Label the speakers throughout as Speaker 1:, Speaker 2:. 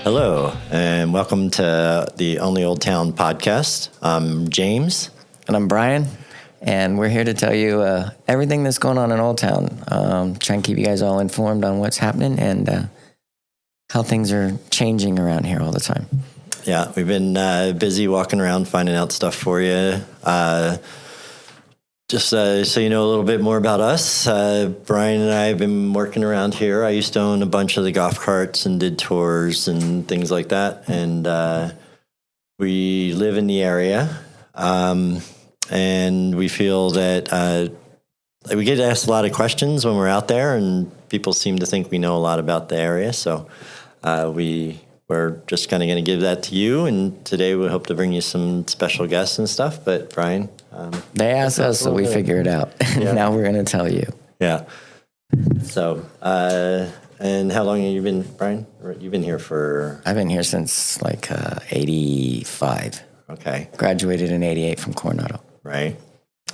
Speaker 1: Hello, and welcome to the Only Old Town podcast. I'm James.
Speaker 2: And I'm Brian, and we're here to tell you everything that's going on in Old Town. Try and keep you guys all informed on what's happening and how things are changing around here all the time.
Speaker 1: Yeah, we've been busy walking around finding out stuff for you. Just so you know a little bit more about us, Brian and I have been working around here. I used to own a bunch of the golf carts and did tours and things like that. And we live in the area. And we feel that we get asked a lot of questions when we're out there, and people seem to think we know a lot about the area. So we're just kind of going to give that to you. And today we hope to bring you some special guests and stuff. But Brian,
Speaker 2: they asked us, so we figure it out. Yeah. Now we're going to tell you.
Speaker 1: Yeah. So, and how long have you been, Brian? You've been here for?
Speaker 2: I've been here since like 85.
Speaker 1: Okay.
Speaker 2: Graduated in 88 from Coronado.
Speaker 1: Right.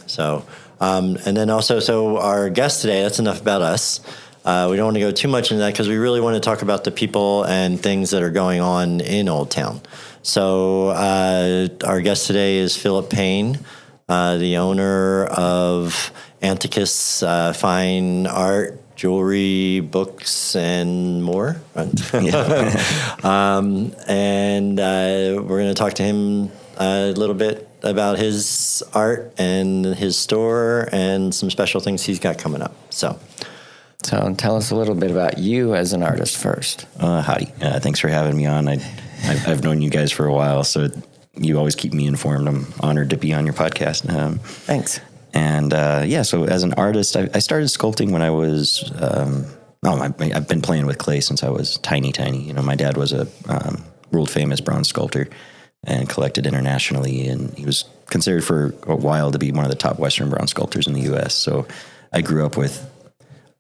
Speaker 1: So, and then also, so our guest today, that's enough about us. We don't want to go too much into that because we really want to talk about the people and things that are going on in Old Town. So our guest today is Philip Payne, the owner of Anticus Fine Art, Jewelry, Books, and more. And we're going to talk to him a little bit about his art and his store and some special things he's got coming up. So
Speaker 2: tell us a little bit about you as an artist first.
Speaker 3: Howdy. Thanks for having me on. I've known you guys for a while, so you always keep me informed. I'm honored to be on your podcast.
Speaker 2: Thanks.
Speaker 3: And so as an artist, I started sculpting when I was, I've been playing with clay since I was tiny. You know, my dad was a world famous bronze sculptor and collected internationally, and he was considered for a while to be one of the top Western bronze sculptors in the U.S. So I grew up with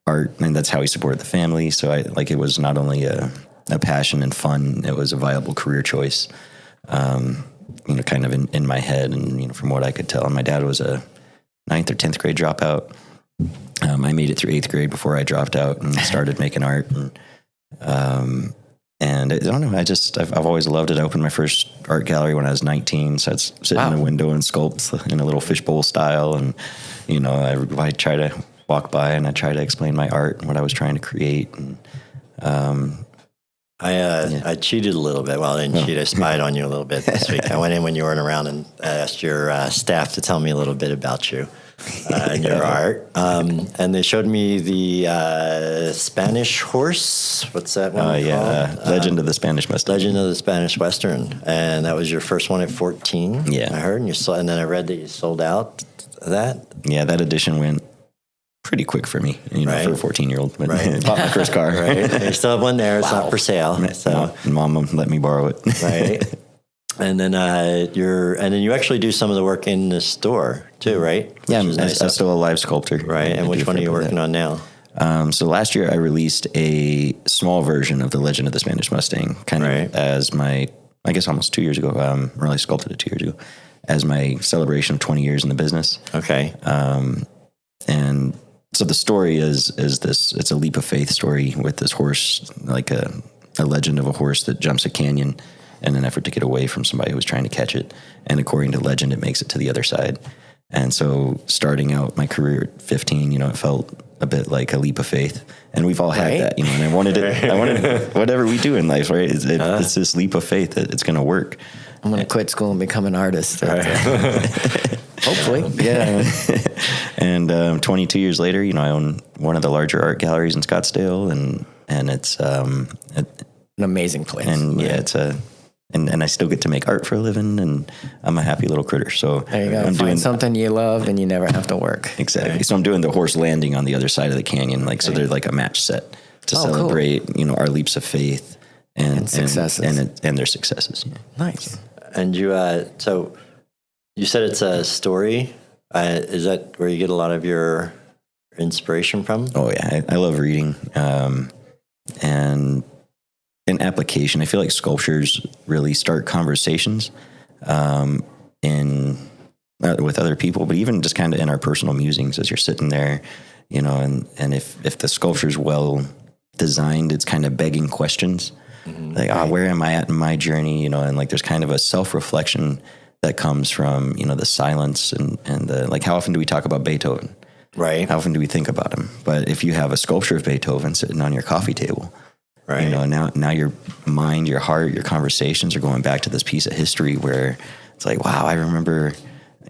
Speaker 3: art, and that's how he supported the family. So it was not only a passion and fun, it was a viable career choice, kind of in my head. And, from what I could tell, my dad was a 9th or 10th grade dropout. I made it through 8th grade before I dropped out and started making art. And I don't know, I've always loved it. I opened my first art gallery when I was 19. So I'd sit in a window and sculpt in a little fishbowl style. And, I try to walk by and I try to explain my art and what I was trying to create. And
Speaker 1: I cheated a little bit. Well, I didn't cheat. I spied on you a little bit this week. I went in when you weren't around and asked your staff to tell me a little bit about you and your art. And they showed me the Spanish horse. What's that one called?
Speaker 3: Legend of the Spanish Western.
Speaker 1: Legend of the Spanish Western. And that was your first one at 14.
Speaker 3: Yeah.
Speaker 1: I heard. And then I read that you sold out that.
Speaker 3: Yeah, that edition went pretty quick for me, for a 14-year-old.
Speaker 1: Right.
Speaker 3: Bought my first car.
Speaker 1: Right. You still have one there. It's not for sale. So
Speaker 3: Mom let me borrow it.
Speaker 1: Right. And then you actually do some of the work in the store too, right?
Speaker 3: Yeah, I'm still a live sculptor.
Speaker 1: Right. And which one are you working on now?
Speaker 3: So last year I released a small version of the Legend of the Spanish Mustang, kind of as my, I guess almost 2 years ago. Really sculpted it 2 years ago as my celebration of 20 years in the business.
Speaker 1: Okay.
Speaker 3: And so the story is this, it's a leap of faith story with this horse, like a legend of a horse that jumps a canyon in an effort to get away from somebody who was trying to catch it. And according to legend, it makes it to the other side. And so starting out my career at 15, it felt a bit like a leap of faith. And we've all had that, and I wanted whatever we do in life, right? It's this leap of faith that it's going to work.
Speaker 2: I'm going to quit school and become an artist. Hopefully.
Speaker 3: Yeah. And 22 years later, I own one of the larger art galleries in Scottsdale, and it's an
Speaker 2: amazing place.
Speaker 3: And it's and I still get to make art for a living, and I'm a happy little critter. So
Speaker 2: there you go. I'm doing something you love, and you never have to work.
Speaker 3: Exactly. Right. So I'm doing the horse landing on the other side of the canyon, so they're like a match set to celebrate, cool. Our leaps of faith and
Speaker 2: successes
Speaker 3: and their successes. Yeah.
Speaker 2: Nice.
Speaker 1: And you, so you said it's a story. Is that where you get a lot of your inspiration from?
Speaker 3: Oh yeah, I love reading, and in application, I feel like sculptures really start conversations with other people, but even just kind of in our personal musings as you're sitting there, and if the sculpture's well designed, it's kind of begging questions Like, where am I at in my journey? You know, and like there's kind of a self-reflection that comes from, you know, the silence and the, like, how often do we talk about Beethoven?
Speaker 1: Right.
Speaker 3: How often do we think about him? But if you have a sculpture of Beethoven sitting on your coffee table,
Speaker 1: Right.
Speaker 3: you know, now your mind, your heart, your conversations are going back to this piece of history where it's like, wow, I remember,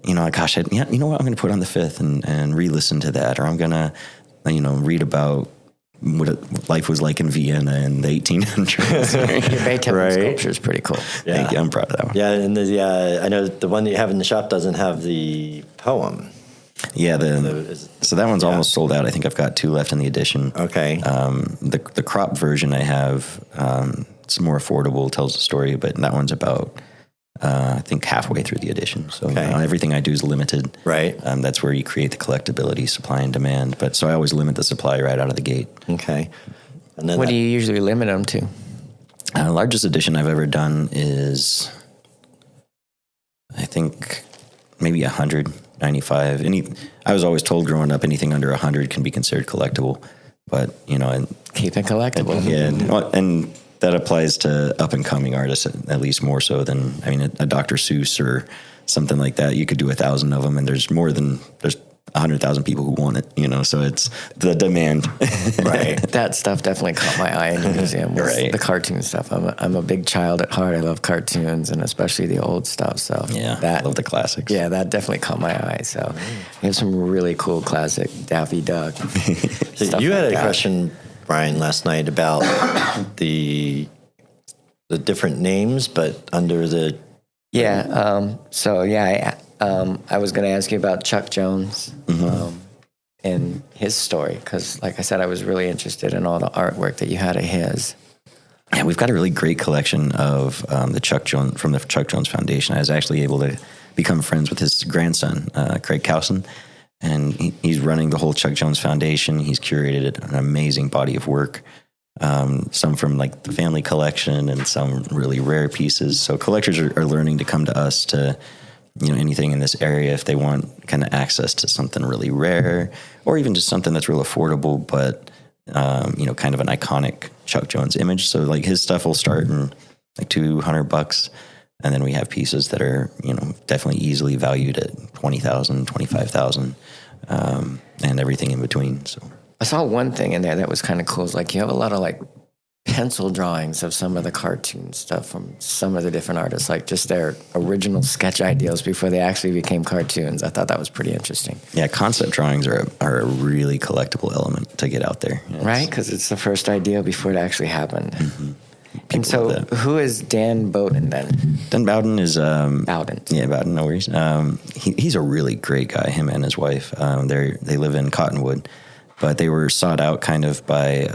Speaker 3: you know, gosh, you know what, I'm going to put on the Fifth and re-listen to that, or I'm going to, you know, read about what life was like in Vienna in the 1800s.
Speaker 2: Your Beethoven
Speaker 1: Right.
Speaker 2: sculpture is pretty cool.
Speaker 1: Yeah.
Speaker 3: Thank you. I'm proud of that one.
Speaker 1: Yeah, and I know the one that you have in the shop doesn't have the poem.
Speaker 3: Yeah, so that one's
Speaker 1: Yeah.
Speaker 3: almost sold out. I think I've got 2 left in the edition.
Speaker 1: Okay.
Speaker 3: The crop version I have, it's more affordable, tells the story, but that one's about, I think, halfway through the edition. So
Speaker 1: Okay.
Speaker 3: everything I do is limited.
Speaker 1: Right.
Speaker 3: That's where you create the collectability, supply and demand. But so I always limit the supply right out of the gate.
Speaker 1: Okay. And then
Speaker 2: What do you usually limit them to?
Speaker 3: Largest edition I've ever done is, I think, maybe 195. I was always told growing up anything under 100 can be considered collectible, but you know, and
Speaker 2: Keep it collectible.
Speaker 3: yeah, and that applies to up and coming artists at least more so than, I mean, a Dr. Seuss or something like that. You could do 1,000 of them, and there's 100,000 people who want it, you know, so it's the demand.
Speaker 1: Right.
Speaker 2: That stuff definitely caught my eye in the museum. Was
Speaker 3: Right.
Speaker 2: The cartoon stuff. I'm a big child at heart. I love cartoons and especially the old stuff. So
Speaker 3: Yeah,
Speaker 2: that
Speaker 3: I love the classics.
Speaker 2: Yeah, that definitely caught my eye. So we have some really cool classic Daffy Duck.
Speaker 1: So
Speaker 2: stuff
Speaker 1: you had
Speaker 2: like
Speaker 1: a
Speaker 2: that.
Speaker 1: question, Brian, last night about the different names, but under the
Speaker 2: Yeah. I was going to ask you about Chuck Jones and his story because, like I said, I was really interested in all the artwork that you had of his.
Speaker 3: Yeah, we've got a really great collection of the Chuck Jones Foundation. I was actually able to become friends with his grandson, Craig Cowson, and he's running the whole Chuck Jones Foundation. He's curated an amazing body of work, some from like the family collection and some really rare pieces. So collectors are learning to come to us to, you know, anything in this area if they want kind of access to something really rare or even just something that's real affordable, but you know, kind of an iconic Chuck Jones image. So like his stuff will start in like $200, and then we have pieces that are, you know, definitely easily valued at $20,000, $25,000, and everything in between. So
Speaker 2: I saw one thing in there that was kind of cool. It's like you have a lot of like pencil drawings of some of the cartoon stuff from some of the different artists, like just their original sketch ideas before they actually became cartoons. I thought that was pretty interesting.
Speaker 3: yeah, concept drawings are a really collectible element to get out there. It's-
Speaker 2: Right? Because it's the first idea before it actually happened. And
Speaker 3: People
Speaker 2: so
Speaker 3: love that.
Speaker 2: who is Dan Bowden then?
Speaker 3: Dan Bowden is
Speaker 2: Bowden.
Speaker 3: Yeah, Bowden, no worries. He's a really great guy. Him and his wife. They live in Cottonwood, but they were sought out kind of by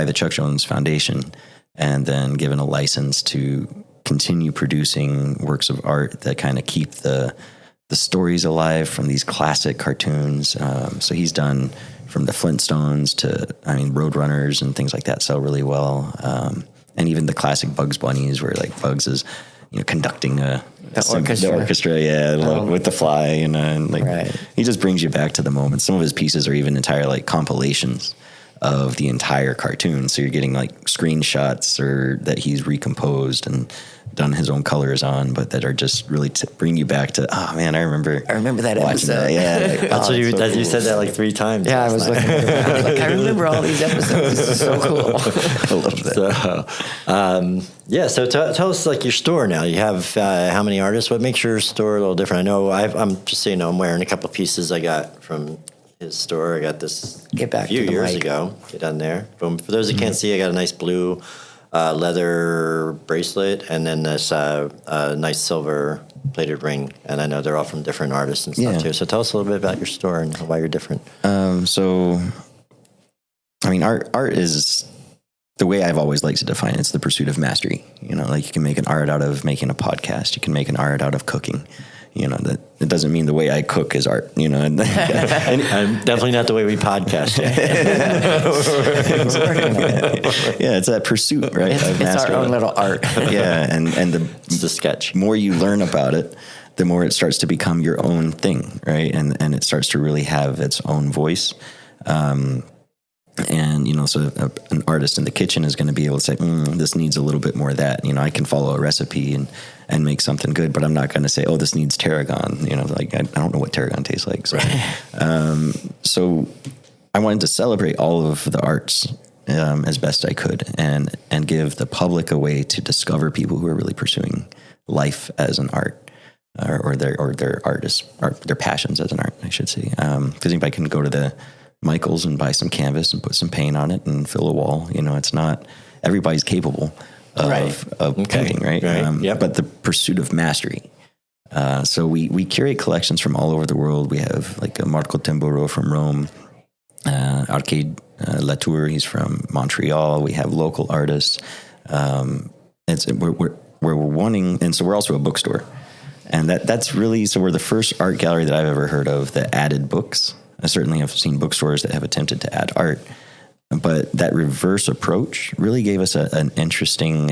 Speaker 3: the Chuck Jones Foundation, and then given a license to continue producing works of art that kind of keep the stories alive from these classic cartoons. So he's done from the Flintstones to, I mean, Roadrunners and things like that sell really well. And even the classic Bugs Bunnies, where like Bugs is, you know, conducting the orchestra, yeah, with the fly, you know, and like
Speaker 2: Right.
Speaker 3: he just brings you back to the moment. Some of his pieces are even entire like compilations of the entire cartoon, so you're getting like screenshots or that he's recomposed and done his own colors on, but that are just really bring you back to, oh man, I remember
Speaker 2: that
Speaker 3: watching
Speaker 2: episode.
Speaker 3: that. Yeah,
Speaker 1: That's what you said that like 3 times.
Speaker 2: Yeah, I
Speaker 1: last
Speaker 2: was
Speaker 1: night.
Speaker 2: looking at it. I was like, I remember all these episodes. This is so cool.
Speaker 3: I love that.
Speaker 1: So tell us like your store now. You have how many artists? What makes your store a little different? I know I'm just so you know, I'm wearing a couple of pieces I got from his store. I got this
Speaker 2: Get back
Speaker 1: a few
Speaker 2: to the
Speaker 1: years
Speaker 2: mic.
Speaker 1: ago. Get on there. Boom. For those that can't see, I got a nice blue leather bracelet and then this nice silver plated ring. And I know they're all from different artists and stuff
Speaker 3: Yeah.
Speaker 1: too. So tell us a little bit about your store and why you're different.
Speaker 3: So, I mean, art is the way I've always liked to define it. It's the pursuit of mastery. You know, like you can make an art out of making a podcast. You can make an art out of cooking. You know, that it doesn't mean the way I cook is art, you know. And
Speaker 1: Definitely not the way we podcast.
Speaker 3: yeah, it's that pursuit, right? of
Speaker 2: It's our
Speaker 3: mastery.
Speaker 2: own little art.
Speaker 3: Yeah, and
Speaker 1: It's the sketch.
Speaker 3: more you learn about it, the more it starts to become your own thing, right? And it starts to really have its own voice. And, you know, so an artist in the kitchen is going to be able to say, this needs a little bit more of that. You know, I can follow a recipe and make something good, but I'm not going to say, oh, this needs tarragon. You know, like I don't know what tarragon tastes like. So, so I wanted to celebrate all of the arts as best I could and give the public a way to discover people who are really pursuing life as an art. Or their artists, their passions as an art, I should say. Because anybody can go to the Michaels and buy some canvas and put some paint on it and fill a wall. You know, it's not everybody's capable of painting, right? But the pursuit of mastery. So we curate collections from all over the world. We have like Marco Tamburo from Rome, Arcade Latour, he's from Montreal. We have local artists. We're wanting, and so we're also a bookstore. And that's really, so we're the first art gallery that I've ever heard of that added books. I certainly have seen bookstores that have attempted to add art, but that reverse approach really gave us an interesting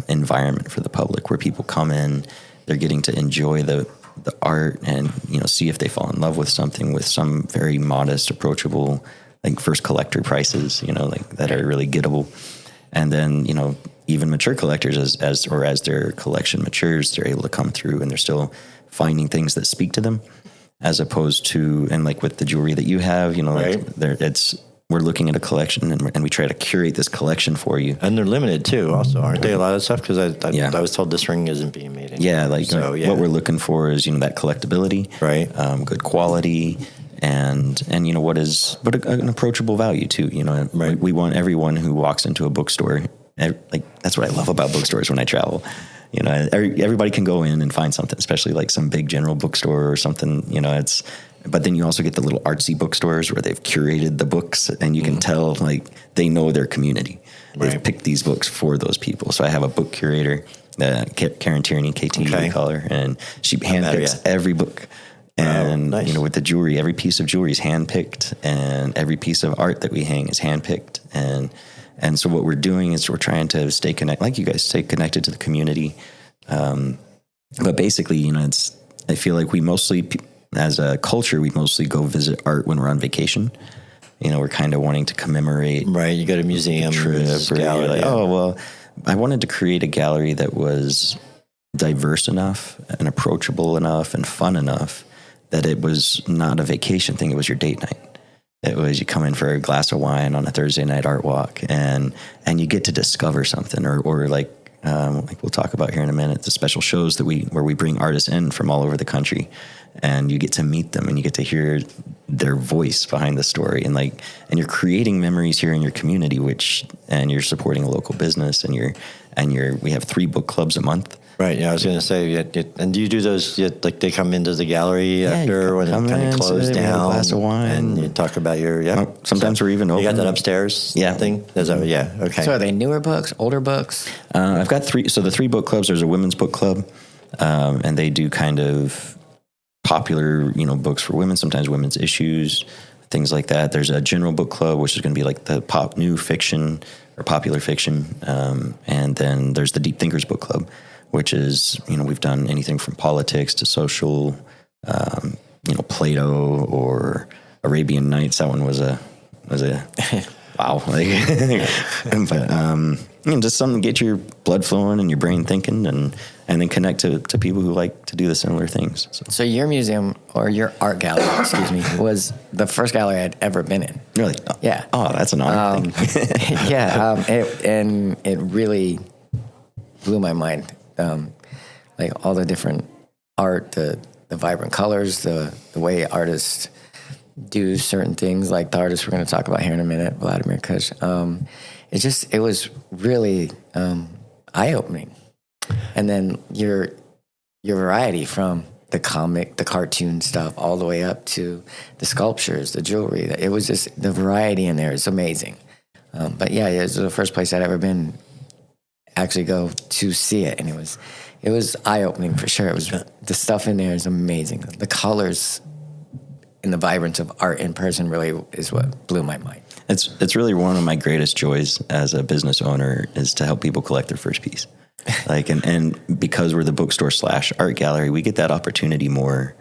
Speaker 3: environment for the public where people come in, they're getting to enjoy the art and, you know, see if they fall in love with something with some very modest, approachable, like first collector prices, you know, like that are really gettable. And then, you know, even mature collectors, as their collection matures, they're able to come through and they're still finding things that speak to them, as opposed to, and like with the jewelry that you have, you know, we're looking at a collection and we try to curate this collection for you.
Speaker 1: And they're limited too, also, aren't they? A lot of stuff, because I was told this ring isn't being made anymore.
Speaker 3: Yeah, like what we're looking for is, you know, that collectability, right? Good quality. And you know, an approachable value too. You know, we want everyone who walks into a bookstore, like that's what I love about bookstores when I travel. You know, everybody can go in and find something, especially like some big general bookstore or something. You know, but then you also get the little artsy bookstors where they've curated the books, and you can tell like they know their community. They've picked these books for those people. So I have a book curator, Karen Tierney, KT, we call her, and she handpicks every book. And, you know, with the jewelry, every piece of jewelry is handpicked, and every piece of art that we hang is handpicked. And so what we're doing is we're trying to stay connected to the community. But basically, you know, I feel like we mostly, as a culture, we mostly go visit art when we're on vacation. You know, we're kind of wanting to commemorate. Right. You go to museum, trip, gallery. Like, oh, well, I wanted to create a gallery that was diverse enough and approachable enough and fun enough that it was not a vacation thing. It was your date night. It was, you come in for a glass of wine on a Thursday night art walk, and you get to discover something, or like we'll talk about here in a minute, the special shows where we bring artists in from all over the country, and you get to meet them and you get to hear their voice behind the story, and you're creating memories here in your community, and you're supporting a local business, and we have 3 book clubs a month. Right. Yeah, I was going to say, and do you do those? Like they come into the gallery after when it kind of closed down, a glass of wine, and you talk about your Sometimes we're even open. You got that upstairs thing? Okay.
Speaker 2: So are they newer books, older books?
Speaker 3: I've got 3. So the 3 book clubs. There's a women's book club, and they do kind of popular, you know, books for women. Sometimes women's issues, things like that. There's a general book club, which is going to be like the new fiction or popular fiction, and then there's the Deep Thinkers book club, which is, you know, we've done anything from politics to social, you know, Plato or Arabian Nights. That one was a wow. But you know, just something to get your blood flowing and your brain thinking, and then connect to people who like to do the similar things.
Speaker 2: So your museum, or your art gallery, excuse me, was the first gallery I'd ever been in.
Speaker 3: Really?
Speaker 2: Yeah.
Speaker 3: Oh, that's an honor thing.
Speaker 2: Yeah. It really blew my mind. Like all the different art, the vibrant colors, the way artists do certain things, like the artist we're going to talk about here in a minute, Vladimir Kush. It was really eye-opening. And then your variety from the comic, the cartoon stuff, all the way up to the sculptures, the jewelry. It was just, the variety in there is amazing. But yeah, it was the first place I'd ever been actually go to see it, and it was eye-opening for sure. It was, the stuff in there is amazing. The colors and the vibrance of art in person really is what blew my mind.
Speaker 3: It's really one of my greatest joys as a business owner is to help people collect their first piece. Like, and because we're the bookstore / art gallery, we get that opportunity more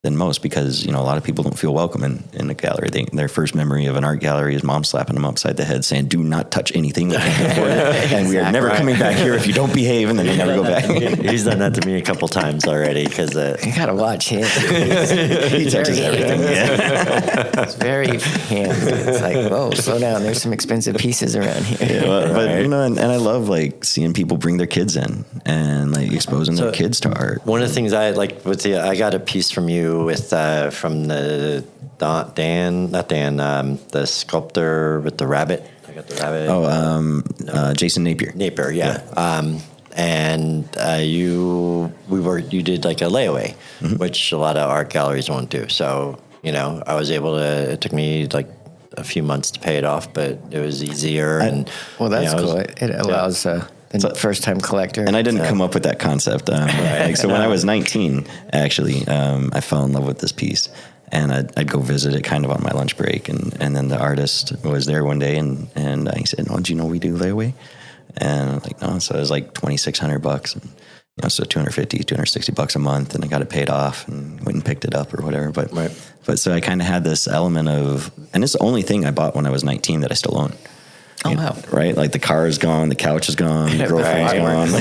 Speaker 3: than most because, a lot of people don't feel welcome in a gallery. Their first memory of an art gallery is mom slapping them upside the head saying, do not touch anything. We can't afford it. And we are never coming back here if you don't behave, and then they never go back.
Speaker 1: He's done that to me a couple times already because
Speaker 2: You gotta watch him.
Speaker 3: He touches everything. Yeah.
Speaker 2: It's very handy. It's like, whoa, slow down. There's some expensive pieces around here.
Speaker 3: But and I love like seeing people bring their kids in and like exposing their kids to art.
Speaker 1: one of the things I like I got a piece from you with from the the sculptor with the rabbit. I got the rabbit.
Speaker 3: Jason Napier.
Speaker 1: Napier, yeah. And you did like a layaway, which a lot of art galleries won't do. So I was able to. It took me like a few months to pay it off, but it was easier.
Speaker 2: Well, that's cool. It allows the first-time collector.
Speaker 3: And I didn't come up with that concept. So when I was 19, actually, I fell in love with this piece. And I'd go visit it kind of on my lunch break. And then the artist was there one day, and he said, "Oh, do you know we do layaway?" And I'm like, "No." So it was like $2,600. And, so $260 a month. And I got it paid off and went and picked it up or whatever. But so I kind of had this element of, and it's the only thing I bought when I was 19 that I still own.
Speaker 2: Oh, wow.
Speaker 3: Right? Like the car is gone, the couch is gone, the girlfriend's gone.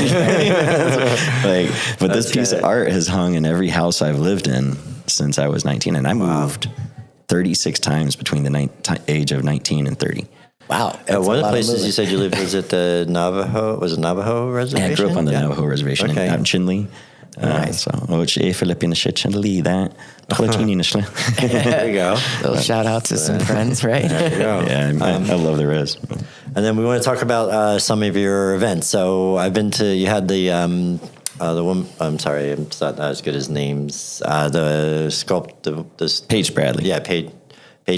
Speaker 3: But this piece of art has hung in every house I've lived in since I was 19. And I moved 36 times between the age of 19 and 30.
Speaker 2: Wow.
Speaker 1: One of the places you said you lived was at the Navajo, was it Navajo Reservation?
Speaker 3: Yeah, I grew up on the Navajo Reservation out in Chinle.
Speaker 2: Nice.
Speaker 1: There you go.
Speaker 2: Little shout out to some friends, right?
Speaker 1: There you go.
Speaker 3: Yeah, I love the res.
Speaker 1: And then we want to talk about some of your events. So I've been to, you had the woman, I'm sorry, it's not as good as names. The
Speaker 3: Paige Bradley.
Speaker 1: Yeah, Paige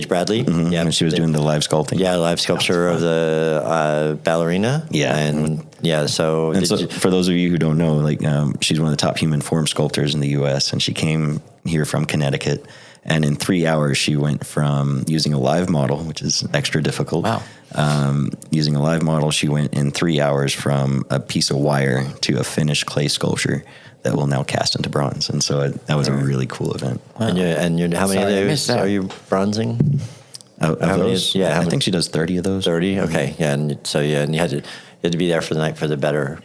Speaker 1: Bradley.
Speaker 3: Mm-hmm.
Speaker 1: Yeah,
Speaker 3: and she was doing the live sculpting.
Speaker 1: Yeah, live sculpture of the ballerina.
Speaker 3: Yeah.
Speaker 1: And so
Speaker 3: for those of you who don't know, like she's one of the top human form sculptors in the U.S. and she came here from Connecticut. And in 3 hours, she went from using a live model, which is extra difficult.
Speaker 2: Wow.
Speaker 3: Using a live model, she went in 3 hours from a piece of wire to a finished clay sculpture that will now cast into bronze. And so that was a really cool event.
Speaker 1: Wow. And how many of those are you bronzing?
Speaker 3: How many? I think she does 30 of those.
Speaker 1: 30? Okay. Yeah. And you had to be there for the night for the better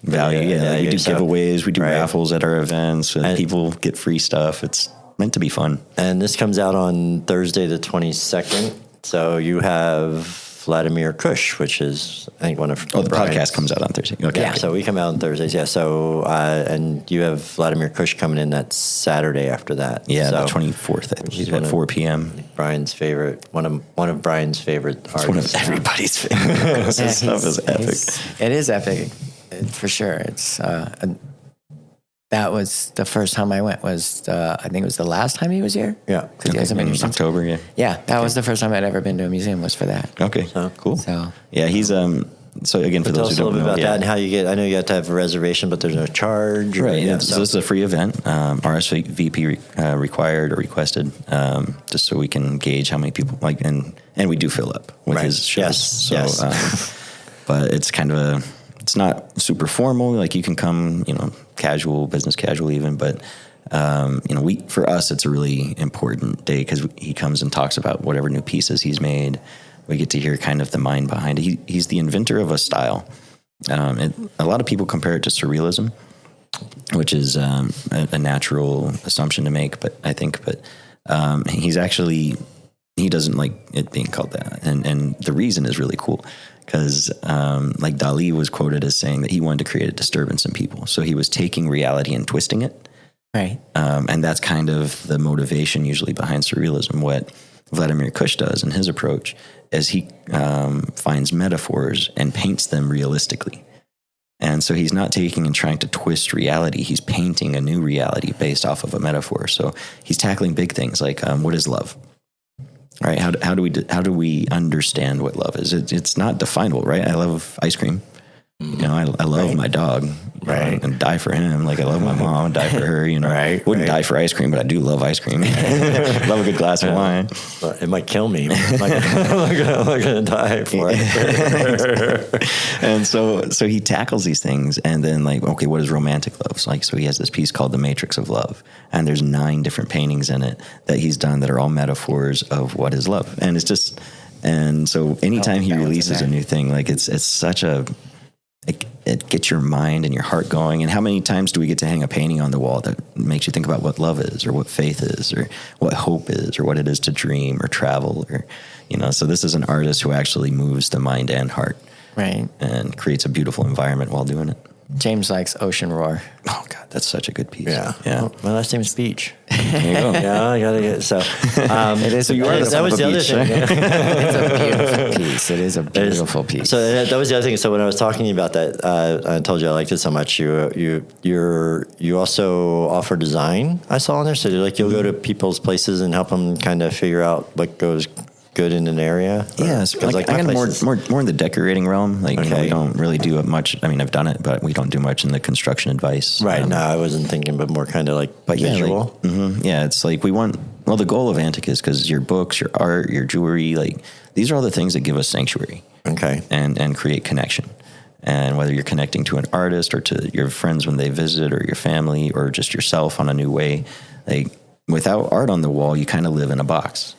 Speaker 3: value. Yeah. We do giveaways. We do raffles at our events. People get free stuff. It's meant to be fun.
Speaker 1: And this comes out on Thursday, the 22nd. So you have Vladimir Kush, which is, I think, one of
Speaker 3: the podcast comes out on Thursday. Okay.
Speaker 1: Yeah, so we come out on Thursdays. Yeah, so, and you have Vladimir Kush coming in that Saturday after that.
Speaker 3: Yeah,
Speaker 1: so,
Speaker 3: the 24th, I believe, at 4 p.m.
Speaker 1: Brian's favorite, one of Brian's favorite artists.
Speaker 3: One of everybody's favorite. This stuff is epic.
Speaker 2: It is epic, for sure. It's that was the first time I went. Was I think it was the last time he was here.
Speaker 1: Yeah,
Speaker 3: in October. Yeah,
Speaker 2: that was the first time I'd ever been to a museum. Was for that.
Speaker 3: Okay, cool.
Speaker 2: So
Speaker 3: yeah, he's So again, for those who don't know,
Speaker 1: about that and how you get. I know you have to have a reservation, but there's no charge.
Speaker 3: Right. Yeah. So this is a free event. RSVP required or requested, just so we can gauge how many people and we do fill up with his shows.
Speaker 1: Yes.
Speaker 3: But it's kind of it's not super formal. Like you can come, casual, business casual even, but. For us, it's a really important day because he comes and talks about whatever new pieces he's made. We get to hear kind of the mind behind it. He's the inventor of a style. A lot of people compare it to surrealism, which is a natural assumption to make. But he doesn't like it being called that. And the reason is really cool because like Dali was quoted as saying that he wanted to create a disturbance in people. So he was taking reality and twisting it.
Speaker 2: Right.
Speaker 3: And that's kind of the motivation usually behind surrealism. What Vladimir Kush does in his approach is he finds metaphors and paints them realistically. And so he's not taking and trying to twist reality. He's painting a new reality based off of a metaphor. So he's tackling big things like what is love? Right? How do we understand what love is? It's not definable, right? I love ice cream. You know, I love my dog,
Speaker 1: Right.
Speaker 3: and die for him. Like I love my mom, and die for her. You know,
Speaker 1: Right,
Speaker 3: wouldn't die for ice cream, but I do love ice cream. Love a good glass of wine.
Speaker 1: Well, it might kill me. I'm not gonna die for it.
Speaker 3: And so he tackles these things, and then like, okay, what is romantic love? So he has this piece called The Matrix of Love, and there's 9 different paintings in it that he's done that are all metaphors of what is love. And it's just, and so anytime he
Speaker 2: balance in
Speaker 3: releases a
Speaker 2: there.
Speaker 3: new thing, like it's such a, it gets your mind and your heart going. And how many times do we get to hang a painting on the wall that makes you think about what love is, or what faith is, or what hope is, or what it is to dream or travel, or, you know, so this is an artist who actually moves the mind and heart.
Speaker 2: Right.
Speaker 3: And creates a beautiful environment while doing it.
Speaker 2: James likes Ocean Roar.
Speaker 3: Oh God, that's such a good piece.
Speaker 1: Yeah.
Speaker 3: Yeah.
Speaker 1: Well, my last name is Beach.
Speaker 3: There you go.
Speaker 1: Yeah, I gotta get so.
Speaker 2: It is.
Speaker 3: So you are the
Speaker 1: that
Speaker 3: son
Speaker 1: was
Speaker 3: of a
Speaker 1: the other
Speaker 3: beach,
Speaker 1: thing.
Speaker 2: It's a beautiful piece. It is a beautiful piece.
Speaker 1: So that was the other thing. So when I was talking about that, I told you I liked it so much. You also offer design. I saw in there. So you'll go to people's places and help them kind of figure out what goes good in an area.
Speaker 3: Yeah, so like I got more in the decorating realm. Like, you know,
Speaker 1: Okay.
Speaker 3: we don't really do it much. I mean, I've done it, but we don't do much in the construction advice.
Speaker 1: Right. No, I wasn't thinking, but more kind of like
Speaker 3: But yeah,
Speaker 1: visual.
Speaker 3: yeah, it's like well, the goal of Antic is because your books, your art, your jewelry, like these are all the things that give us sanctuary.
Speaker 1: Okay.
Speaker 3: And create connection. And whether you're connecting to an artist or to your friends when they visit, or your family, or just yourself on a new way, like without art on the wall, you kind of live in a box.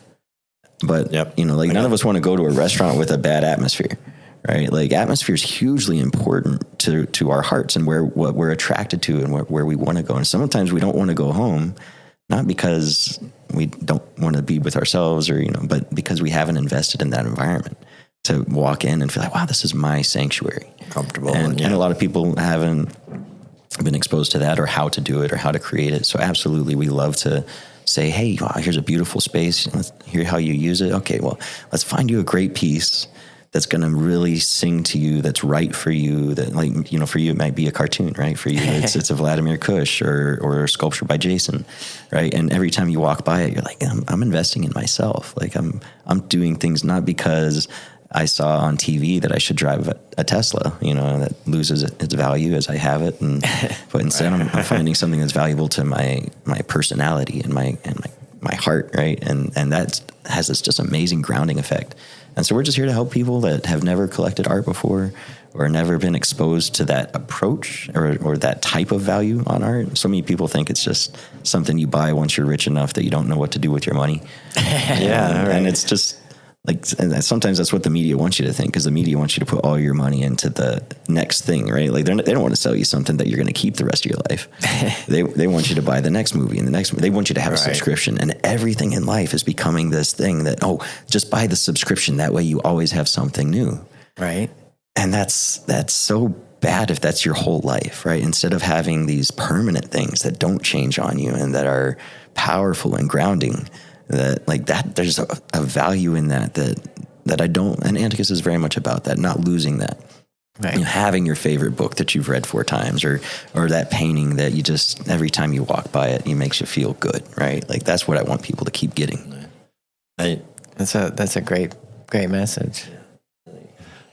Speaker 3: But,
Speaker 1: Yep.
Speaker 3: you know, like none of us want to go to a restaurant with a bad atmosphere, right? Like atmosphere is hugely important to our hearts and what we're attracted to and where we want to go. And sometimes we don't want to go home, not because we don't want to be with ourselves or, you know, but because we haven't invested in that environment to walk in and feel like, wow, this is my sanctuary.
Speaker 1: Comfortable.
Speaker 3: And a lot of people haven't been exposed to that or how to do it or how to create it. So absolutely, we love to say, hey, wow, here's a beautiful space. Let's hear how you use it. Okay, well, let's find you a great piece that's going to really sing to you, that's right for you, that, like, you know, for you, it might be a cartoon, right? For you, it's a Vladimir Kush or a sculpture by Jason, right? And every time you walk by it, you're like, I'm investing in myself. Like I'm doing things not because I saw on TV that I should drive a Tesla, you know, that loses its value as I have it. But instead I'm finding something that's valuable to my personality and my heart. Right. And that has this just amazing grounding effect. And so we're just here to help people that have never collected art before or never been exposed to that approach or that type of value on art. So many people think it's just something you buy once you're rich enough that you don't know what to do with your money.
Speaker 1: Yeah. Right.
Speaker 3: And it's just, like, and sometimes that's what the media wants you to think, because the media wants you to put all your money into the next thing, right? Like they don't want to sell you something that you're going to keep the rest of your life. They want you to buy the next movie and the next. They want you to have a subscription, and everything in life is becoming this thing that just buy the subscription. That way, you always have something new,
Speaker 2: Right.
Speaker 3: and that's so bad if that's your whole life, right? Instead of having these permanent things that don't change on you and that are powerful and grounding. That there's a value in that I don't, and Anticus is very much about that, not losing that.
Speaker 2: Right.
Speaker 3: You know, having your favorite book that you've read 4 times or that painting that you just, every time you walk by it, it makes you feel good, right? Like that's what I want people to keep getting.
Speaker 2: That's a great message.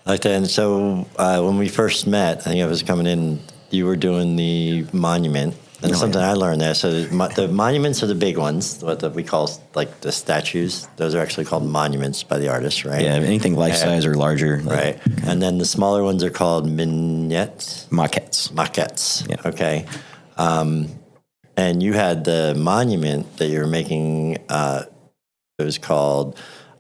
Speaker 1: Like that. And so when we first met, I think I was coming in, you were doing the monument. And something I learned there. So the monuments are the big ones, what we call like the statues. Those are actually called monuments by the artist, right?
Speaker 3: Yeah, anything life size or larger.
Speaker 1: Right. And then the smaller ones are called vignettes.
Speaker 3: Maquettes.
Speaker 1: Maquettes.
Speaker 3: Yeah.
Speaker 1: Okay. And you had the monument that you were making, it was called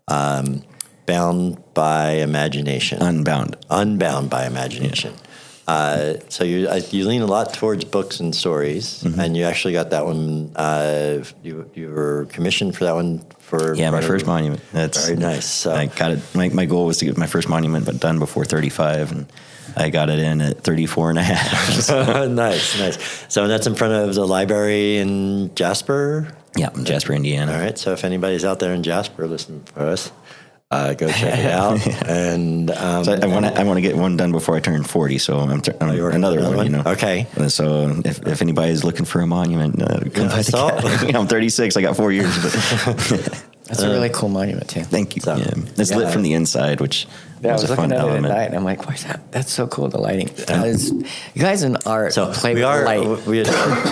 Speaker 1: Bound by Imagination. Unbound by Imagination.
Speaker 3: Yeah.
Speaker 1: So you lean a lot towards books and stories, and you actually got that one. You were commissioned for that one for
Speaker 3: my first monument. That's
Speaker 1: very nice. So
Speaker 3: I got it. My goal was to get my first monument, but done before 35, and I got it in at 34 and a half.
Speaker 1: Nice. So that's in front of the library in Jasper.
Speaker 3: Yeah, Jasper, Indiana.
Speaker 1: All right. So if anybody's out there in Jasper listening for us, go check it out. And
Speaker 3: So I want to get one done before I turn 40. So I'm another one. You know.
Speaker 1: Okay.
Speaker 3: And so if anybody's looking for a monument, come by the Academy. I'm 36. I got 4 years. But
Speaker 2: That's a really cool monument too.
Speaker 3: Thank you.
Speaker 1: So,
Speaker 3: yeah. It's lit from the inside, which
Speaker 2: Yeah, I
Speaker 3: was
Speaker 2: was
Speaker 3: a fun
Speaker 2: looking at it at
Speaker 3: element.
Speaker 2: night, and I'm like, "Where's that? That's so cool, the lighting." You guys in art
Speaker 1: So
Speaker 2: play
Speaker 1: we
Speaker 2: with
Speaker 1: are
Speaker 2: light.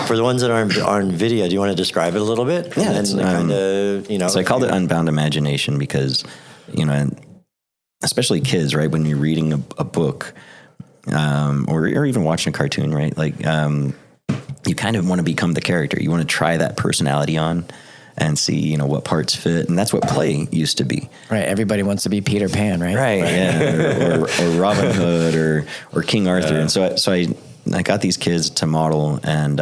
Speaker 1: for the ones that aren't on video. Do you want to describe it a little bit?
Speaker 3: Yeah,
Speaker 1: and
Speaker 3: it's,
Speaker 1: then kind of
Speaker 3: So I called it Unbound Imagination because, especially kids, right? When you're reading a book, or even watching a cartoon, right? Like, you kind of want to become the character. You want to try that personality on and see, what parts fit. And that's what play used to be.
Speaker 2: Right, everybody wants to be Peter Pan, right?
Speaker 3: Right. Yeah. or Robin Hood or King Arthur. And so I got these kids to model and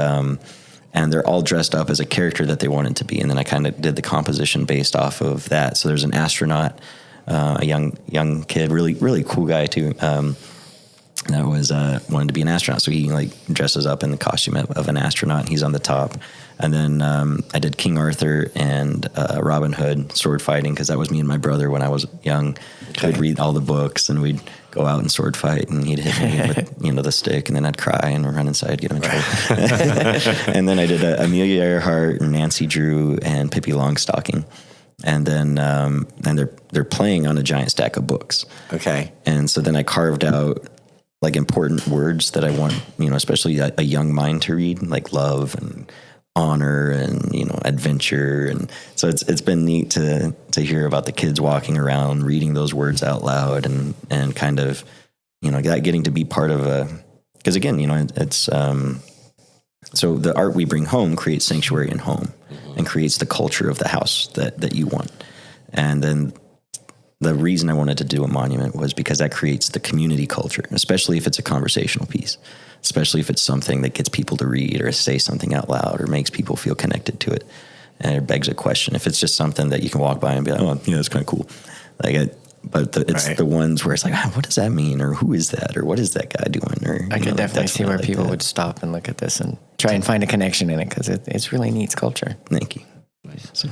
Speaker 3: they're all dressed up as a character that they wanted to be. And then I kind of did the composition based off of that. So there's an astronaut, a young kid, really, really cool guy too. That was wanted to be an astronaut, so he dresses up in the costume of an astronaut. And he's on the top, and then I did King Arthur and Robin Hood sword fighting because that was me and my brother when I was young. Okay. We'd read all the books and we'd go out and sword fight, and he'd hit me with the stick, and then I'd cry and run inside, get him in trouble. And then I did Amelia Earhart, Nancy Drew, and Pippi Longstocking. And then they're playing on a giant stack of books. Okay, and so then I carved out important words that I want, especially a young mind to read, like love and honor and, adventure. And so it's been neat to hear about the kids walking around, reading those words out loud and kind of, getting to be part of because again, it's, so the art we bring home creates sanctuary in home and creates the culture of the house that you want. And then the reason I wanted to do a monument was because that creates the community culture, especially if it's a conversational piece, especially if it's something that gets people to read or say something out loud or makes people feel connected to it. And it begs a question. If it's just something that you can walk by and be like, oh, it's kind of cool. It's the ones where it's like, what does that mean? Or who is that? Or what is that guy doing? Or
Speaker 2: I could definitely see where people would stop and look at this and try and find a connection in it because it's really neat culture.
Speaker 3: Thank you.
Speaker 1: So,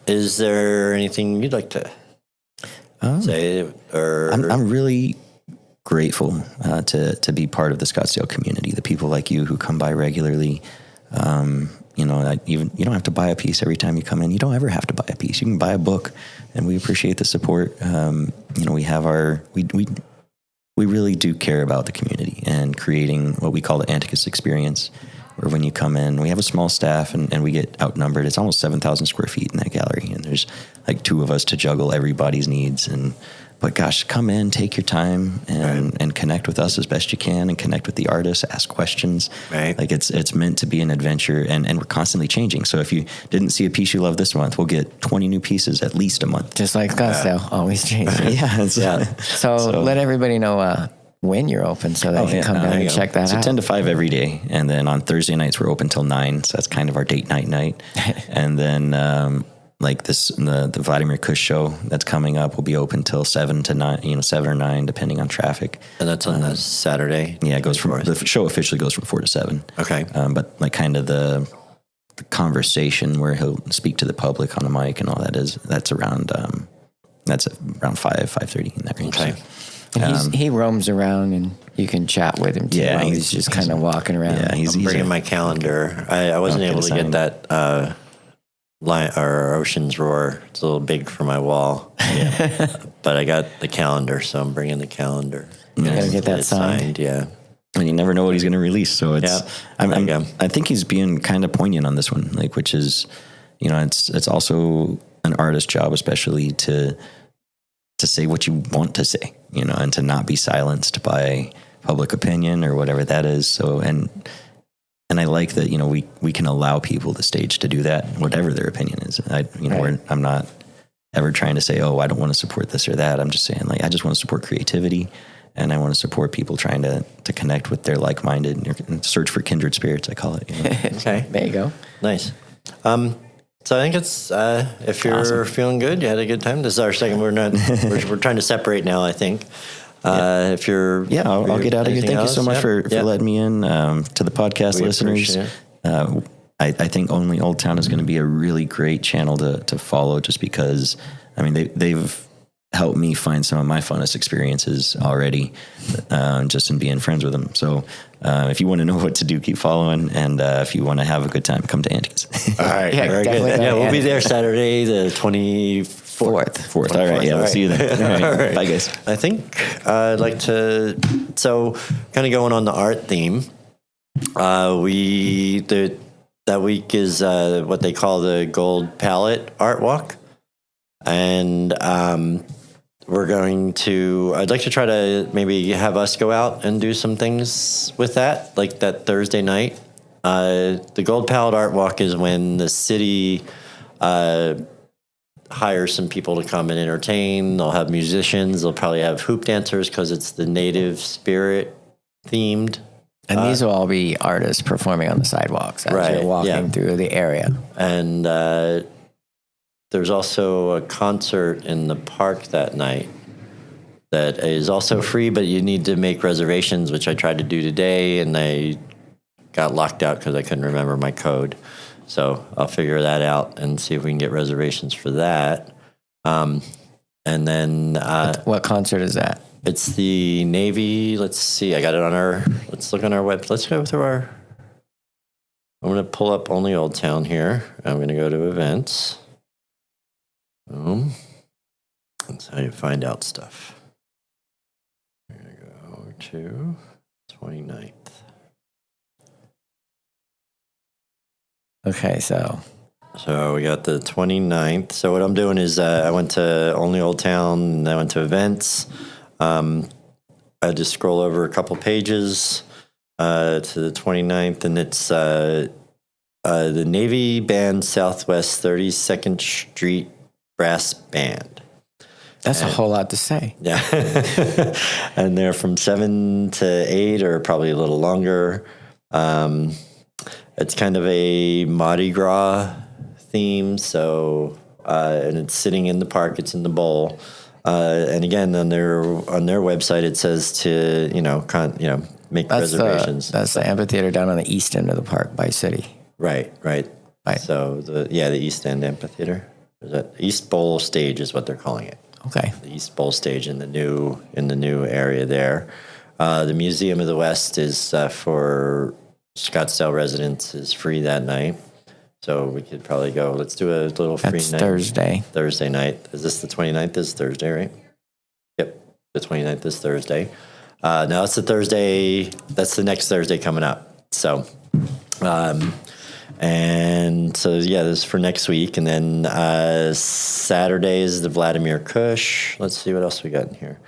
Speaker 1: is there anything you'd like to say? Or
Speaker 3: I'm really grateful to be part of the Scottsdale community. The people like you who come by regularly. You don't have to buy a piece every time you come in. You don't ever have to buy a piece. You can buy a book, and we appreciate the support. We have we really do care about the community and creating what we call the Anticus experience, where when you come in, we have a small staff and we get outnumbered. It's almost 7,000 square feet in that gallery, and there's two of us to juggle everybody's needs. But gosh, come in, take your time, and connect with us as best you can, and connect with the artists, ask questions. Right. It's meant to be an adventure, and we're constantly changing. So if you didn't see a piece you love this month, we'll get 20 new pieces at least a month.
Speaker 2: Just like Scottsdale, always changing.
Speaker 3: Yeah.
Speaker 2: So let everybody know when you're open so they can come down and check that out.
Speaker 3: 10 to 5 every day. And then on Thursday nights, we're open till 9. So that's kind of our date night. And then the Vladimir Kush show that's coming up will be open till 7 to 9, 7 or 9, depending on traffic.
Speaker 1: And that's on the Saturday?
Speaker 3: Yeah, the show officially goes from 4 to 7. Okay. But kind of the conversation where he'll speak to the public on the mic and all that's around 5:30 in that range. Okay.
Speaker 2: And he roams around and you can chat with him too.
Speaker 3: Yeah,
Speaker 2: he's just kind of walking around.
Speaker 3: Yeah,
Speaker 1: I'm bringing my calendar. I wasn't able to get that or Ocean's Roar. It's a little big for my wall. Yeah. But I got the calendar, so I'm bringing the calendar.
Speaker 2: You gotta get that signed.
Speaker 1: Yeah.
Speaker 3: And you never know what he's going to release. So I think he's being kind of poignant on this one, which is, it's also an artist's job, especially to say what you want to say, and to not be silenced by public opinion or whatever that is. So, and I like that, we can allow people the stage to do that, whatever their opinion is. I'm not ever trying to say, oh, I don't want to support this or that. I'm just saying I just want to support creativity, and I want to support people trying to connect with their like-minded and search for kindred spirits, I call it.
Speaker 2: Okay. There you go.
Speaker 1: Nice. So I think it's if you're feeling good, you had a good time. This is our second. We're trying to separate now, I think. If you're
Speaker 3: I'll get out of here. Thank you so much for letting me in to the podcast listeners. I think Only Old Town is going to be a really great channel to follow, just because they've helped me find some of my funnest experiences already, just in being friends with them. So if you want to know what to do, keep following. And if you want to have a good time, come to Antiques.
Speaker 1: All right.
Speaker 2: Yeah,
Speaker 1: Very good.
Speaker 2: definitely.
Speaker 1: Yeah, we'll be there Saturday, the 24th.
Speaker 3: Fourth. All right. Yeah, we'll see you then. All right. Bye, guys.
Speaker 1: I think I'd like to, so kind of going on the art theme, that week is what they call the Gold Palette Art Walk. And I'd like to try to maybe have us go out and do some things with that, like that Thursday night. The Gold Palette Art Walk is when the city hires some people to come and entertain. They'll have musicians. They'll probably have hoop dancers because it's the native spirit themed.
Speaker 2: And these will all be artists performing on the sidewalks as
Speaker 1: Right,
Speaker 2: you're walking through the area.
Speaker 1: And there's also a concert in the park that night that is also free, but you need to make reservations, which I tried to do today, and I got locked out because I couldn't remember my code. So I'll figure that out and see if we can get reservations for that. And then
Speaker 2: What concert is that?
Speaker 1: it's the Navy. Let's see. I got it on let's look on our web. Let's go through I'm going to pull up Only Old Town here. I'm going to go to events. Boom. That's how you find out stuff. We're going to go to 29th.
Speaker 2: Okay, so
Speaker 1: We got the 29th. So what I'm doing is I went to Only Old Town, and I went to events. I just scroll over a couple pages to the 29th, and it's the Navy Band Southwest 32nd Street Brass Band.
Speaker 2: that's a whole lot to say.
Speaker 1: Yeah. And they're from 7 to 8 or probably a little longer. It's kind of a Mardi Gras theme. So, and it's sitting in the park. It's in the bowl. And again, on their website, it says to, make reservations.
Speaker 2: That's the amphitheater down on the east end of the park by City.
Speaker 1: Right. So the East End Amphitheater. Is that East Bowl Stage is what they're calling it.
Speaker 2: Okay.
Speaker 1: The East Bowl Stage in the new area there. The Museum of the West is for Scottsdale residents is free that night, so we could probably go. Let's do a little free
Speaker 2: That's
Speaker 1: night. Thursday night. Is this the 29th? This is Thursday, right? Yep, the 29th is Thursday. Now it's the Thursday. That's the next Thursday coming up. So, this is for next week, and then Saturday is the Vladimir Kush. Let's see what else we got in here.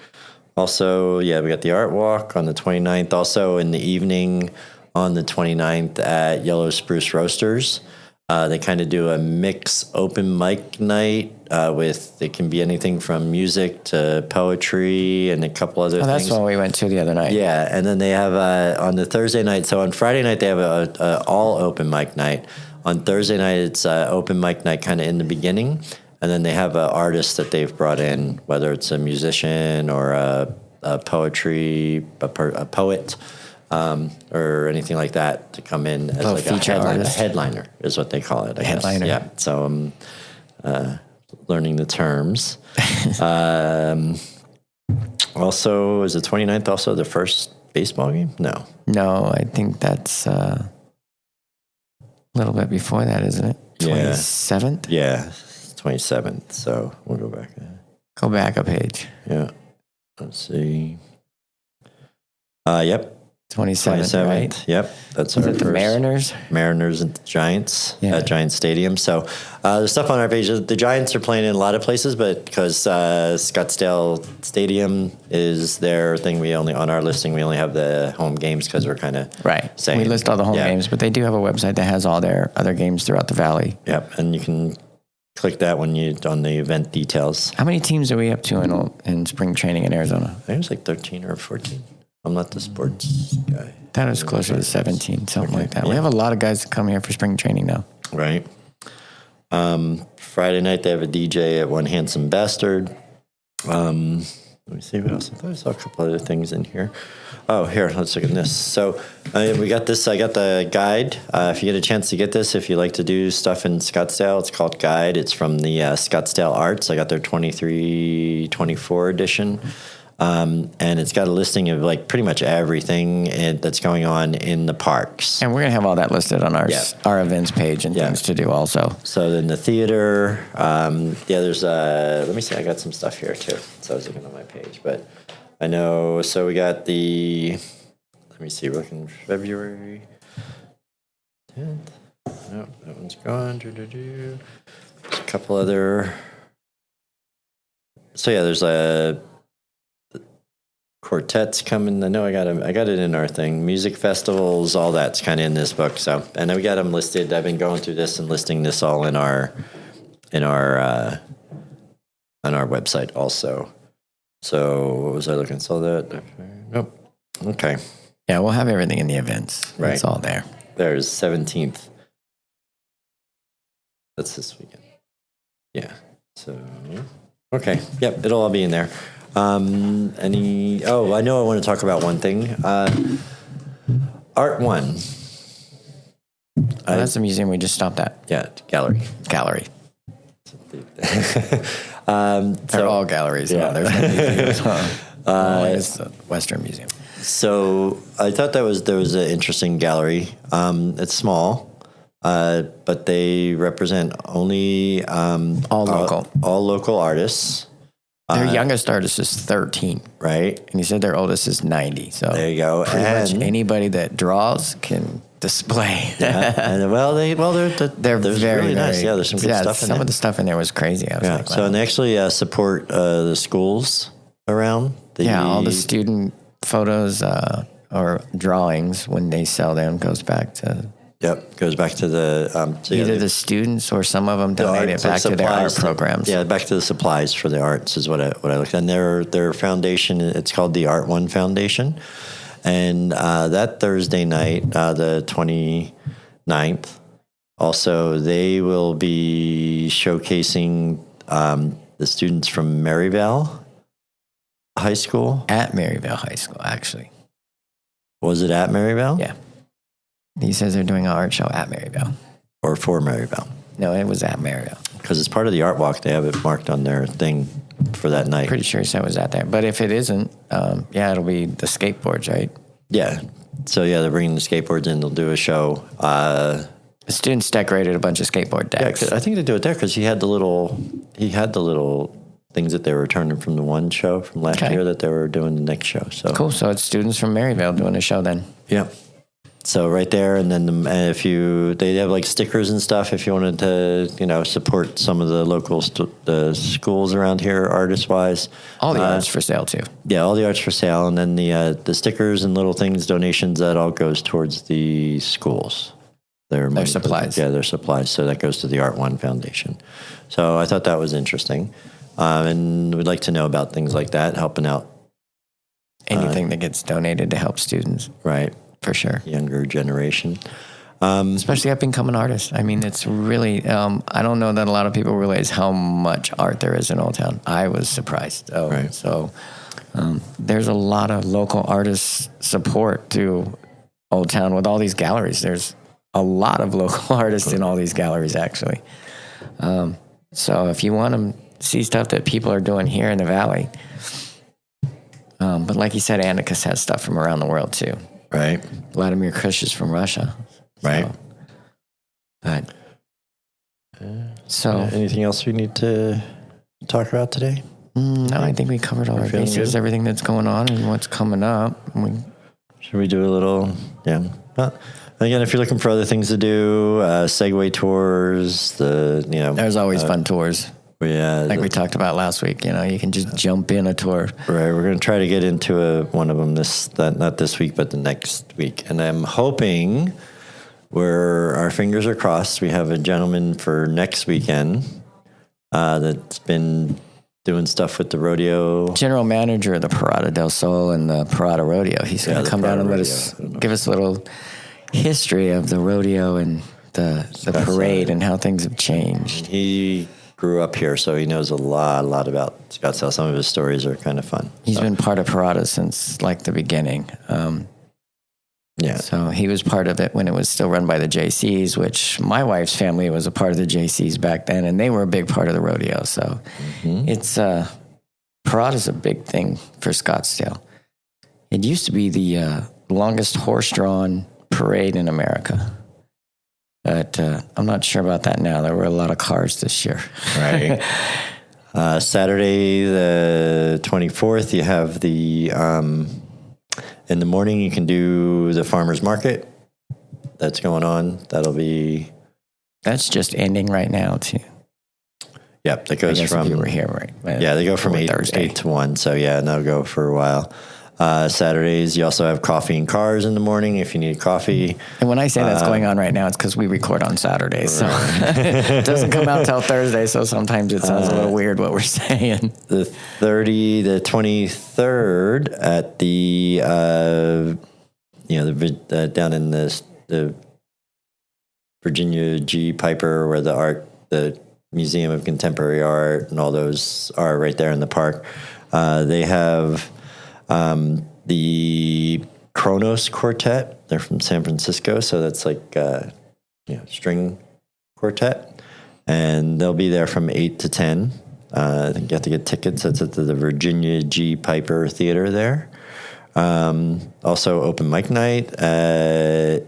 Speaker 1: Also, we got the art walk on the 29th. Also in the evening on the 29th at Yellow Spruce Roasters. They kind of do a mix open mic night with, it can be anything from music to poetry and a couple other things.
Speaker 2: That's what we went to the other night.
Speaker 1: Yeah, and then they have on the Thursday night. So on Friday night they have a all open mic night. On Thursday night it's open mic night kind of in the beginning, and then they have an artist that they've brought in, whether it's a musician or a poet. Or anything like that to come in as like
Speaker 2: feature
Speaker 1: a
Speaker 2: artist.
Speaker 1: headliner is what they call it. I guess.
Speaker 2: Headliner.
Speaker 1: Yeah. So I'm learning the terms. Also, is the 29th also the first baseball game? No.
Speaker 2: No, I think that's a little bit before that, isn't it?
Speaker 1: Yeah.
Speaker 2: 27th?
Speaker 1: Yeah, 27th. So we'll go back.
Speaker 2: Go back a page.
Speaker 1: Yeah. Let's see. Yep.
Speaker 2: 27th, right?
Speaker 1: Yep, that's
Speaker 2: Is
Speaker 1: our
Speaker 2: it the
Speaker 1: first.
Speaker 2: Mariners?
Speaker 1: And the Giants
Speaker 2: Yeah.
Speaker 1: at Giants Stadium. So the stuff on our page, the Giants are playing in a lot of places, but because Scottsdale Stadium is their thing, on our listing, we only have the home games because we're kind of
Speaker 2: Right.
Speaker 1: saying.
Speaker 2: We list all the home
Speaker 1: Yeah.
Speaker 2: games, but they do have a website that has all their other games throughout the valley.
Speaker 1: Yep, and you can click that when you on the event details.
Speaker 2: How many teams are we up to in spring training in Arizona?
Speaker 1: I think it was like 13 or 14. I'm not the sports guy.
Speaker 2: That is closer to 17, something
Speaker 1: Okay,
Speaker 2: like that.
Speaker 1: yeah.
Speaker 2: We have a lot of guys that come here for spring training now.
Speaker 1: Right. Friday night they have a DJ at One Handsome Bastard. Let me see what else. I thought I saw a couple other things in here. Oh, here, let's look at this. So we got this. I got the guide. If you get a chance to get this, if you like to do stuff in Scottsdale, it's called Guide. It's from the Scottsdale Arts. I got their 23-24 edition. And it's got a listing of like pretty much everything that's going on in the parks.
Speaker 2: And we're going to have all that listed on our
Speaker 1: Yeah.
Speaker 2: our events page and things to do also.
Speaker 1: So then the theater, there's let me see, I got some stuff here too. So I was looking on my page, but I know, so we got let me see, we're looking February 10th. No, that one's gone. There's a couple other. So yeah, there's a quartets coming. I know I got it in our thing. Music festivals, all that's kind of in this book. So, and then we got them listed. I've been going through this and listing this all on our website also. So what was I looking? Saw that? Nope. Okay.
Speaker 2: Yeah, we'll have everything in the events.
Speaker 1: Right.
Speaker 2: It's all there.
Speaker 1: There's 17th. That's this weekend. Yeah. So, okay. Yep. It'll all be in there. I know I want to talk about one thing. Art One.
Speaker 2: That's the museum we just stopped at.
Speaker 1: Yeah, gallery.
Speaker 2: Gallery. They're
Speaker 1: So,
Speaker 2: all galleries.
Speaker 1: yeah.
Speaker 2: No, there's no museums. It's the Western Museum.
Speaker 1: so I thought there was an interesting gallery. It's small, but they represent only
Speaker 2: All local.
Speaker 1: all local artists,
Speaker 2: Their youngest artist is 13,
Speaker 1: right?
Speaker 2: and he said their oldest is 90. So
Speaker 1: There you go.
Speaker 2: pretty much
Speaker 1: And-
Speaker 2: anybody that draws can display.
Speaker 1: And they're
Speaker 2: They're very
Speaker 1: really nice.
Speaker 2: very-
Speaker 1: Yeah, there's some good stuff in
Speaker 2: Some
Speaker 1: there.
Speaker 2: of the stuff in there was crazy. I was
Speaker 1: Yeah.
Speaker 2: like,
Speaker 1: So
Speaker 2: wow.
Speaker 1: and they actually support the schools around.
Speaker 2: All the student photos or drawings when they sell them goes back to
Speaker 1: Yep, goes back to the so yeah,
Speaker 2: either
Speaker 1: they-
Speaker 2: the students or some of them
Speaker 1: the
Speaker 2: donate it
Speaker 1: arts, like
Speaker 2: back to their art
Speaker 1: supplies,
Speaker 2: programs.
Speaker 1: Yeah, back to the supplies for the arts is what I looked at. And their foundation, it's called the Art One Foundation. And that Thursday night, the 29th, also they will be showcasing the students from Maryvale High School.
Speaker 2: At Maryvale High School, actually.
Speaker 1: Was it at Maryvale?
Speaker 2: Yeah. He says they're doing an art show at Maryvale.
Speaker 1: Or for Maryvale?
Speaker 2: No, it was at Maryvale.
Speaker 1: Because it's part of the art walk. They have it marked on their thing for that night.
Speaker 2: Pretty sure he said it was at there. But if it isn't, it'll be the skateboards, right?
Speaker 1: Yeah. So yeah, they're bringing the skateboards in. They'll do a show.
Speaker 2: The students decorated a bunch of skateboard
Speaker 1: Yeah,
Speaker 2: decks.
Speaker 1: 'cause I think they do it there because he had the little things that they were returning from the one show from last
Speaker 2: Okay.
Speaker 1: year that they were doing the next show. So
Speaker 2: Cool. So it's students from Maryvale doing a show then.
Speaker 1: yeah. So right there, and then they have like stickers and stuff if you wanted to support some of the local the schools around here artist wise.
Speaker 2: All the art's for sale too.
Speaker 1: Yeah, all the art's for sale, and then the stickers and little things, donations, that all goes towards the schools. Their
Speaker 2: supplies.
Speaker 1: Yeah, their supplies. So that goes to the Art One Foundation. So I thought that was interesting, and we'd like to know about things like that, helping out,
Speaker 2: Anything that gets donated to help students,
Speaker 1: right,
Speaker 2: for sure.
Speaker 1: younger generation.
Speaker 2: Especially up and coming artists. I mean, it's really, I don't know that a lot of people realize how much art there is in Old Town. I was surprised.
Speaker 1: Right.
Speaker 2: So there's a lot of local artists support to Old Town with all these galleries. There's a lot of local artists in all these galleries, actually. So if you want to see stuff that people are doing here in the Valley, but like you said, Anarchist has stuff from around the world too.
Speaker 1: Right.
Speaker 2: Vladimir Krish is from Russia.
Speaker 1: Right.
Speaker 2: But so
Speaker 1: Anything else we need to talk about today?
Speaker 2: no, I think we covered all our
Speaker 1: feeling
Speaker 2: bases,
Speaker 1: good?
Speaker 2: everything that's going on and what's coming up.
Speaker 1: Should we do a little? Yeah. Again, if you're looking for other things to do, Segway tours,
Speaker 2: There's always fun tours.
Speaker 1: Yeah,
Speaker 2: Like we talked about last week, you can just jump in a tour.
Speaker 1: right. We're going to try to get into one of them not this week, but the next week. And I'm hoping our fingers are crossed. We have a gentleman for next weekend that's been doing stuff with the rodeo.
Speaker 2: General manager of the Parada del Sol and the Parada Rodeo. He's going
Speaker 1: the
Speaker 2: to come down
Speaker 1: Parada
Speaker 2: and
Speaker 1: Rodeo.
Speaker 2: give us a little history of the rodeo and the parade and how things have changed.
Speaker 1: He grew up here, so he knows a lot about Scottsdale. Some of his stories are kind of fun.
Speaker 2: He's been part of Parada since like the beginning.
Speaker 1: Yeah.
Speaker 2: So he was part of it when it was still run by the JCs, which my wife's family was a part of the JCs back then, and they were a big part of the rodeo. So it's Parada's a big thing for Scottsdale. It used to be the longest horse-drawn parade in America. But I'm not sure about that now. There were a lot of cars this year.
Speaker 1: Right. Saturday, the 24th, you have the, in the morning, you can do the farmer's market that's going on.
Speaker 2: That's just ending right now, too.
Speaker 1: Yep, that
Speaker 2: I
Speaker 1: goes
Speaker 2: guess
Speaker 1: from.
Speaker 2: if you were here, right?
Speaker 1: Yeah, they go from 8 to 1. So, yeah, and they'll go for a while. Saturdays, you also have coffee and cars in the morning if you need coffee.
Speaker 2: And when I say that's going on right now, it's because we record on Saturdays. So it doesn't come out till Thursday. So sometimes it sounds a little weird what we're saying.
Speaker 1: The 23rd at the, down in the Virginia G. Piper, where the Museum of Contemporary Art and all those are right there in the park. They have the Kronos Quartet. They're from San Francisco, so that's like string quartet, and they'll be there from 8 to 10. I think you have to get tickets. It's at the Virginia G. Piper Theater there. Also, open mic night at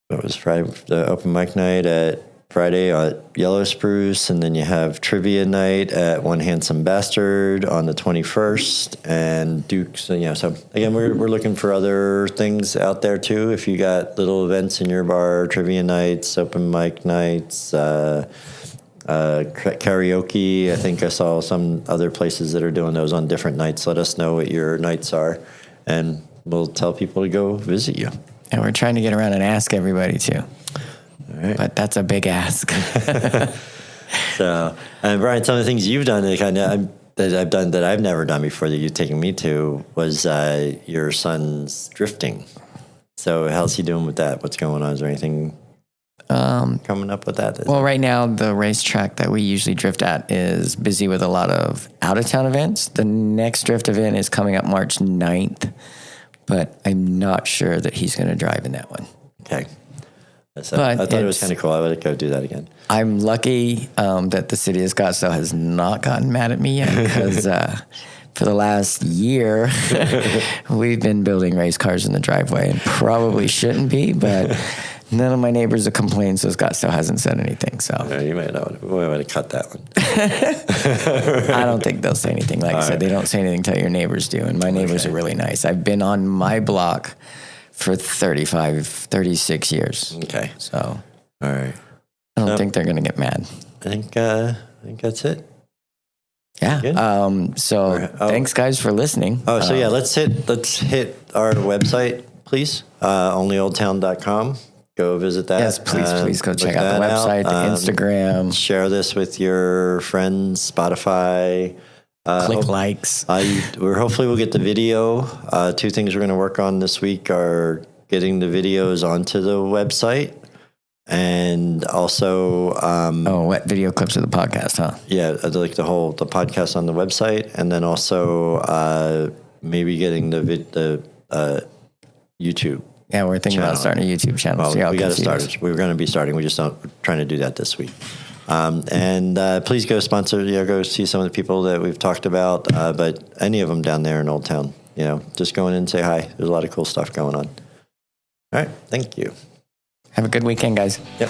Speaker 1: what was Friday? The open mic night at Friday at Yellow Spruce, and then you have trivia night at One Handsome Bastard on the 21st, and Duke's. So again, we're looking for other things out there too. If you got little events in your bar, trivia nights, open mic nights, karaoke. I think I saw some other places that are doing those on different nights. Let us know what your nights are, and we'll tell people to go visit you.
Speaker 2: And we're trying to get around and ask everybody too.
Speaker 1: All right.
Speaker 2: But that's a big ask.
Speaker 1: So, and Brian, some of the things you've done that I've done that I've never done before that you've taken me to was your son's drifting. So how's he doing with that? What's going on? Is there anything coming up with that?
Speaker 2: Well, right now, the racetrack that we usually drift at is busy with a lot of out-of-town events. The next drift event is coming up March 9th, but I'm not sure that he's going to drive in that one.
Speaker 1: Okay. So I thought it was kind of cool. I would go do that again.
Speaker 2: I'm lucky that the city of Scottsdale has not gotten mad at me yet because for the last year, we've been building race cars in the driveway and probably shouldn't be, but none of my neighbors have complained, so Scottsdale hasn't said anything. So
Speaker 1: you might want to cut that one.
Speaker 2: I don't think they'll say anything. Like I said, they don't say anything until your neighbors do, and my neighbors are really nice. I've been on my block for 36 years.
Speaker 1: Okay.
Speaker 2: So,
Speaker 1: all right.
Speaker 2: I don't think they're going to get mad.
Speaker 1: I think that's it.
Speaker 2: Yeah.
Speaker 1: Good.
Speaker 2: Thanks guys for listening.
Speaker 1: Let's hit our website, please. Onlyoldtown.com. Go visit that.
Speaker 2: Yes, please go check out the website, the Instagram.
Speaker 1: Share this with your friends, Spotify.
Speaker 2: Click likes.
Speaker 1: Hopefully we'll get the video. Two things we're going to work on this week are getting the videos onto the website, and also
Speaker 2: what video clips of the podcast, huh?
Speaker 1: Yeah, like the podcast on the website, and then also maybe getting the YouTube.
Speaker 2: Yeah, we're thinking about starting a YouTube channel.
Speaker 1: Well, we got to start. We're going to be starting. We're just not trying to do that this week. And please go go see some of the people that we've talked about, but any of them down there in Old Town, just go in and say hi. There's a lot of cool stuff going on. All right. Thank you.
Speaker 2: Have a good weekend, guys.
Speaker 1: Yep.